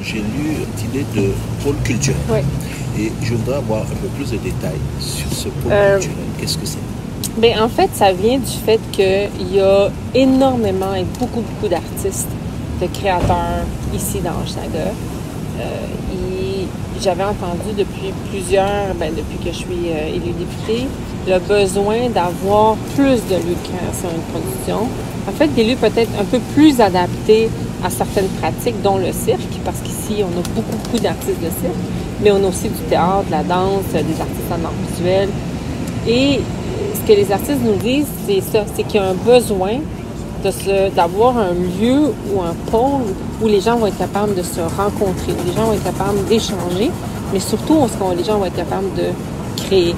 j'ai lu une idée de pôle culturel. Oui. Et je voudrais avoir un peu plus de détails sur ce pôle culturel. Qu'est-ce que c'est? Bien, en fait, ça vient du fait qu'il y a énormément et beaucoup d'artistes, de créateurs ici dans Hochelaga. J'avais entendu depuis depuis que je suis élue députée, le besoin d'avoir plus de lieux de création et de production. En fait, des lieux peut-être un peu plus adaptés à certaines pratiques, dont le cirque, parce qu'ici, on a beaucoup d'artistes de cirque, mais on a aussi du théâtre, de la danse, des artistes en art visuel. Et ce que les artistes nous disent, c'est ça, c'est qu'il y a un besoin d'avoir un lieu ou un pôle où les gens vont être capables de se rencontrer, où les gens vont être capables d'échanger, mais surtout où les gens vont être capables de créer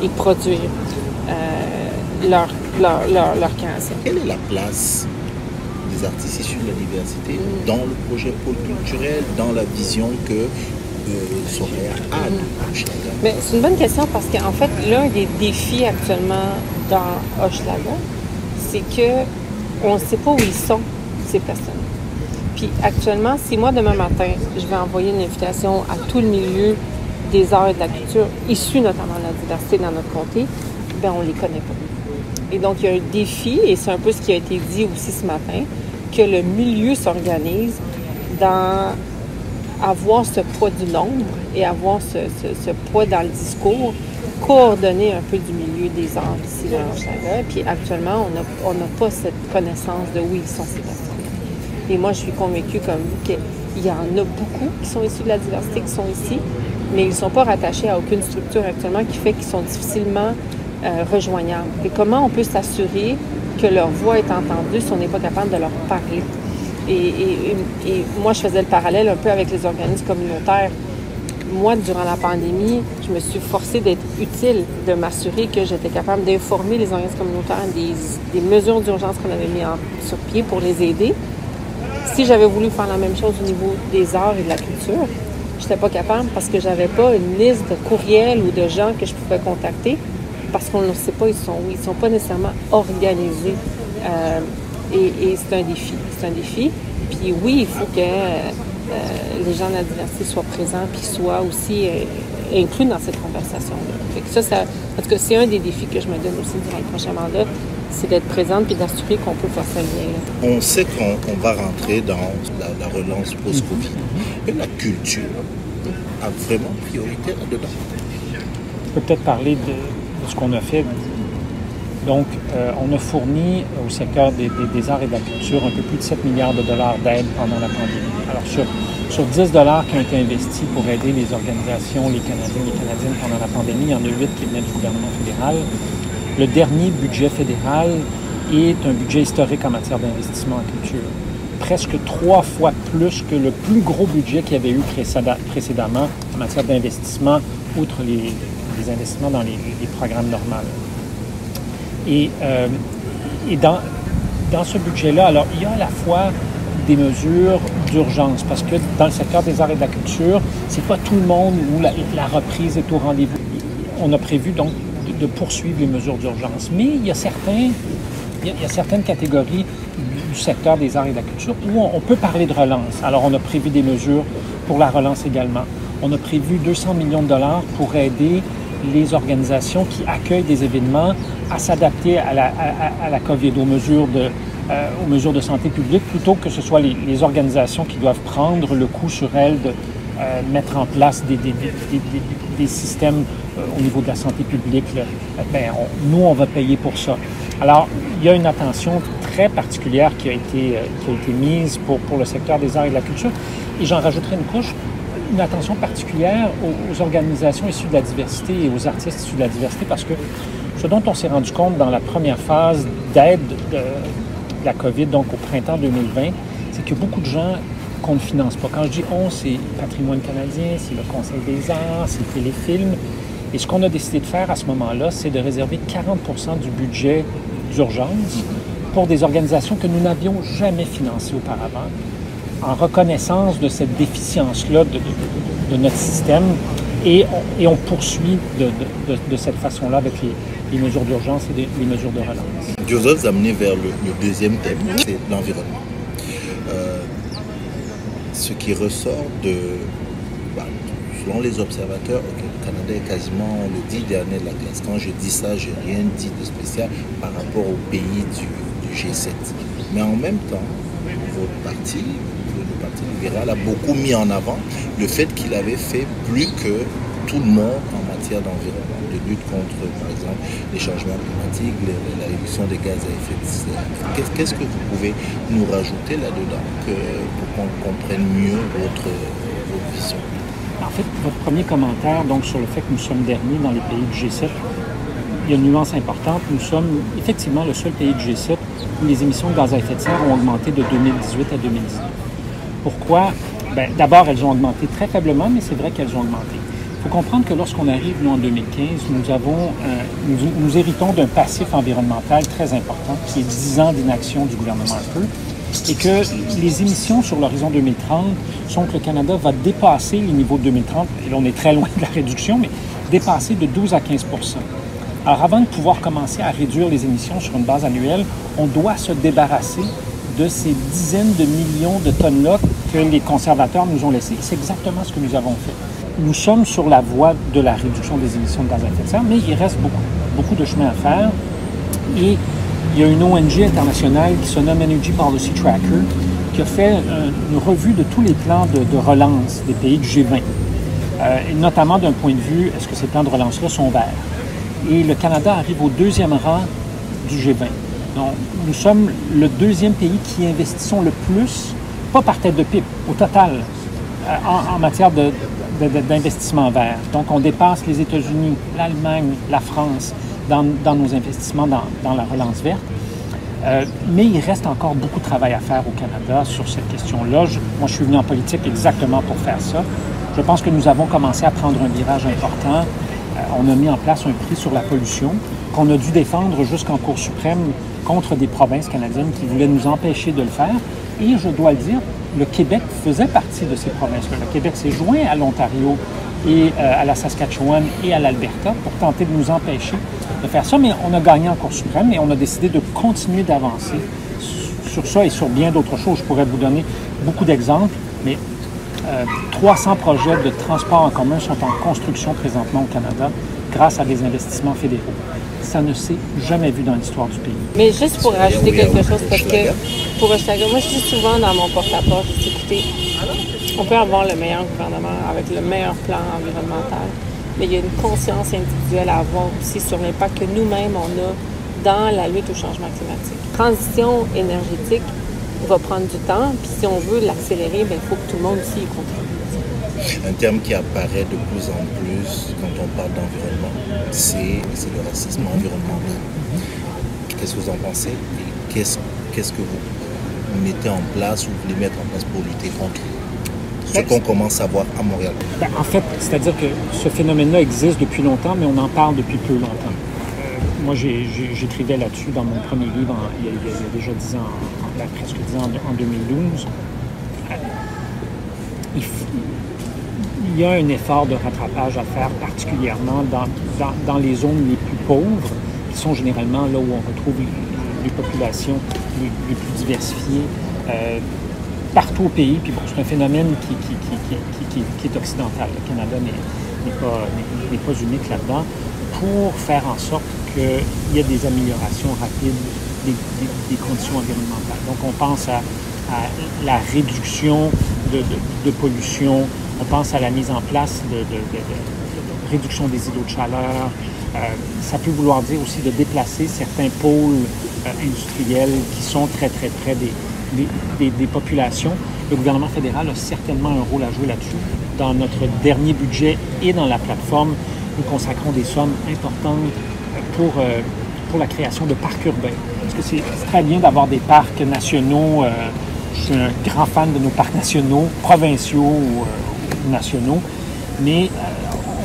et produire leur création. Quelle est la place des artistes issus de la diversité dans le projet pôle culturel, dans la vision que Soraya a de Hochelaga? Mais c'est une bonne question parce qu'en fait, l'un des défis actuellement dans Hochelaga, c'est que on ne sait pas où ils sont, ces personnes. Puis actuellement, si moi, demain matin, je vais envoyer une invitation à tout le milieu des arts et de la culture, issus notamment de la diversité dans notre comté, bien, on ne les connaît pas. Et donc, il y a un défi, et c'est un peu ce qui a été dit aussi ce matin, que le milieu s'organise dans avoir ce poids du nombre et avoir ce poids dans le discours, coordonner un peu du milieu des arts ici dans Hochelaga. Puis actuellement, on n'a pas cette connaissance de où ils sont ces personnes. Et moi, je suis convaincue comme vous qu'il y en a beaucoup qui sont issus de la diversité, qui sont ici, mais ils ne sont pas rattachés à aucune structure actuellement qui fait qu'ils sont difficilement rejoignables. Et comment on peut s'assurer que leur voix est entendue si on n'est pas capable de leur parler? Et moi, je faisais le parallèle un peu avec les organismes communautaires. Moi, durant la pandémie, je me suis forcée d'être utile, de m'assurer que j'étais capable d'informer les organismes communautaires des mesures d'urgence qu'on avait mis sur pied pour les aider. Si j'avais voulu faire la même chose au niveau des arts et de la culture, je n'étais pas capable parce que j'avais pas une liste de courriels ou de gens que je pouvais contacter parce qu'on ne sait pas ils sont où. Ils ne sont pas nécessairement organisés. Et c'est un défi. C'est un défi. Puis oui, il faut que les gens de la diversité soient présents puis soient aussi inclus dans cette conversation-là. Fait que ça, en tout cas, c'est un des défis que je me donne aussi durant le prochain mandat, c'est d'être présente puis d'assurer qu'on peut faire ce lien-là. On sait qu'on va rentrer dans la relance post-Covid. Et la culture a vraiment priorité là-dedans. Je peux peut-être parler de ce qu'on a fait. Donc, on a fourni au secteur des arts et de la culture un peu plus de 7 milliards de dollars d'aide pendant la pandémie. Alors, sur 10 dollars qui ont été investis pour aider les organisations, les Canadiens et les Canadiennes pendant la pandémie, il y en a 8 qui venaient du gouvernement fédéral. Le dernier budget fédéral est un budget historique en matière d'investissement en culture. Presque 3 fois plus que le plus gros budget qu'il y avait eu précédemment en matière d'investissement, outre les investissements dans les programmes normaux. Et dans ce budget-là, alors il y a à la fois des mesures d'urgence, parce que dans le secteur des arts et de la culture, c'est pas tout le monde où la reprise est au rendez-vous. On a prévu donc de poursuivre les mesures d'urgence, mais il y a certaines catégories du secteur des arts et de la culture où on peut parler de relance. Alors on a prévu des mesures pour la relance également. On a prévu 200 millions de dollars pour aider les organisations qui accueillent des événements à s'adapter à la COVID, aux mesures de santé publique, plutôt que ce soit les organisations qui doivent prendre le coup sur elles de mettre en place des systèmes au niveau de la santé publique. Nous, on va payer pour ça. Alors, il y a une attention très particulière qui a été mise pour le secteur des arts et de la culture. Et j'en rajouterai une couche. Une attention particulière aux organisations issues de la diversité et aux artistes issus de la diversité, parce que ce dont on s'est rendu compte dans la première phase d'aide de la COVID, donc au printemps 2020, c'est qu'il y a beaucoup de gens qu'on ne finance pas. Quand je dis on, c'est Patrimoine canadien, c'est le Conseil des arts, c'est Téléfilm. Et ce qu'on a décidé de faire à ce moment-là, c'est de réserver 40% du budget d'urgence pour des organisations que nous n'avions jamais financées auparavant, en reconnaissance de cette déficience-là de notre système, et on poursuit de cette façon-là avec les mesures d'urgence et les mesures de relance. Je voudrais vous amener vers le deuxième thème, c'est l'environnement. ce qui ressort bah, selon les observateurs, le Canada est quasiment le 10 dernier de la classe. Quand je dis ça, je n'ai rien dit de spécial par rapport aux pays du G7. Mais en même temps, votre parti, le Parti libéral, a beaucoup mis en avant le fait qu'il avait fait plus que tout le monde en matière d'environnement, de lutte contre, par exemple, les changements climatiques, la réduction des gaz à effet de serre. Qu'est-ce que vous pouvez nous rajouter là-dedans pour qu'on comprenne mieux votre vision? En fait, votre premier commentaire donc, sur le fait que nous sommes derniers dans les pays du G7, il y a une nuance importante. Nous sommes effectivement le seul pays du G7 où les émissions de gaz à effet de serre ont augmenté de 2018 à 2019. Pourquoi? Bien, d'abord, elles ont augmenté très faiblement, mais c'est vrai qu'elles ont augmenté. Il faut comprendre que lorsqu'on arrive, nous, en 2015, nous héritons d'un passif environnemental très important, qui est 10 ans d'inaction du gouvernement un peu, et que les émissions sur l'horizon 2030 sont que le Canada va dépasser les niveaux de 2030, et là, on est très loin de la réduction, mais dépasser de 12 à 15 %. Alors, avant de pouvoir commencer à réduire les émissions sur une base annuelle, on doit se débarrasser de ces dizaines de millions de tonnes-là que les conservateurs nous ont laissées. C'est exactement ce que nous avons fait. Nous sommes sur la voie de la réduction des émissions de gaz à effet de serre, mais il reste beaucoup de chemin à faire. Et il y a une ONG internationale qui se nomme Energy Policy Tracker qui a fait une revue de tous les plans de relance des pays du G20, et notamment d'un point de vue, est-ce que ces plans de relance-là sont verts? Et le Canada arrive au 2e rang du G20. Donc, nous sommes le 2e pays qui investissons le plus, pas par tête de pipe, au total, en matière d'investissement vert. Donc, on dépasse les États-Unis, l'Allemagne, la France dans nos investissements dans la relance verte. Mais il reste encore beaucoup de travail à faire au Canada sur cette question-là. Moi, je suis venu en politique exactement pour faire ça. Je pense que nous avons commencé à prendre un virage important. On a mis en place un prix sur la pollution qu'on a dû défendre jusqu'en Cour suprême contre des provinces canadiennes qui voulaient nous empêcher de le faire. Et je dois le dire, le Québec faisait partie de ces provinces-là. Le Québec s'est joint à l'Ontario et à la Saskatchewan et à l'Alberta pour tenter de nous empêcher de faire ça. Mais on a gagné en Cour suprême et on a décidé de continuer d'avancer sur ça et sur bien d'autres choses. Je pourrais vous donner beaucoup d'exemples, mais 300 projets de transport en commun sont en construction présentement au Canada grâce à des investissements fédéraux. Ça ne s'est jamais vu dans l'histoire du pays. Mais juste pour rajouter quelque chose, parce que pour Hochelaga, moi je dis souvent dans mon porte-à-porte, écoutez, on peut avoir le meilleur gouvernement avec le meilleur plan environnemental, mais il y a une conscience individuelle à avoir aussi sur l'impact que nous-mêmes on a dans la lutte au changement climatique. Transition énergétique va prendre du temps, puis si on veut l'accélérer, il faut que tout le monde aussi y contribue. Un terme qui apparaît de plus en plus quand on parle d'environnement, c'est le racisme environnemental. Qu'est-ce que vous en pensez et qu'est-ce que vous mettez en place ou vous voulez mettre en place pour lutter contre ce qu'on commence à voir à Montréal? En fait, c'est-à-dire que ce phénomène-là existe depuis longtemps, mais on en parle depuis peu longtemps. Moi, j'écrivais là-dessus dans mon premier livre il y a déjà 10 ans, presque 10 ans, en 2012. Il y a un effort de rattrapage à faire, particulièrement dans les zones les plus pauvres, qui sont généralement là où on retrouve les populations les plus diversifiées, partout au pays. Puis bon, c'est un phénomène qui est occidental. Le Canada n'est pas unique là-dedans, pour faire en sorte qu'il y ait des améliorations rapides des conditions environnementales. Donc, on pense à la réduction de pollution, on pense à la mise en place de réduction des îlots de chaleur. Ça peut vouloir dire aussi de déplacer certains pôles industriels qui sont très, très près des populations. Le gouvernement fédéral a certainement un rôle à jouer là-dessus. Dans notre dernier budget et dans la plateforme, nous consacrons des sommes importantes pour la création de parcs urbains. Parce que c'est très bien d'avoir des parcs nationaux. Je suis un grand fan de nos parcs nationaux, provinciaux ou nationaux, mais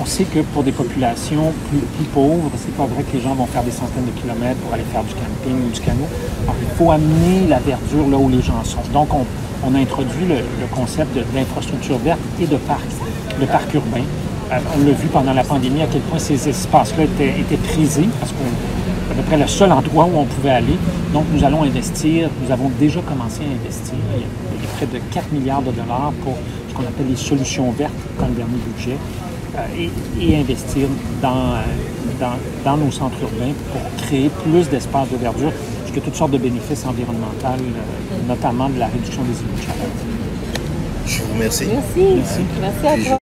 on sait que pour des populations plus pauvres, c'est pas vrai que les gens vont faire des centaines de kilomètres pour aller faire du camping ou du canot. Alors, il faut amener la verdure là où les gens sont. Donc, on a introduit le concept d'infrastructure verte et de parcs urbains. On l'a vu pendant la pandémie à quel point ces espaces-là étaient prisés, parce qu'on à peu près le seul endroit où on pouvait aller. Donc, nous allons investir, nous avons déjà commencé à investir. Il y a près de 4 milliards de dollars pour ce qu'on appelle les solutions vertes dans le dernier budget et investir dans nos centres urbains pour créer plus d'espaces de verdure, parce qu'il y a toutes sortes de bénéfices environnementaux, notamment de la réduction des émissions de chaleur. Je vous remercie. Merci. Merci à toi.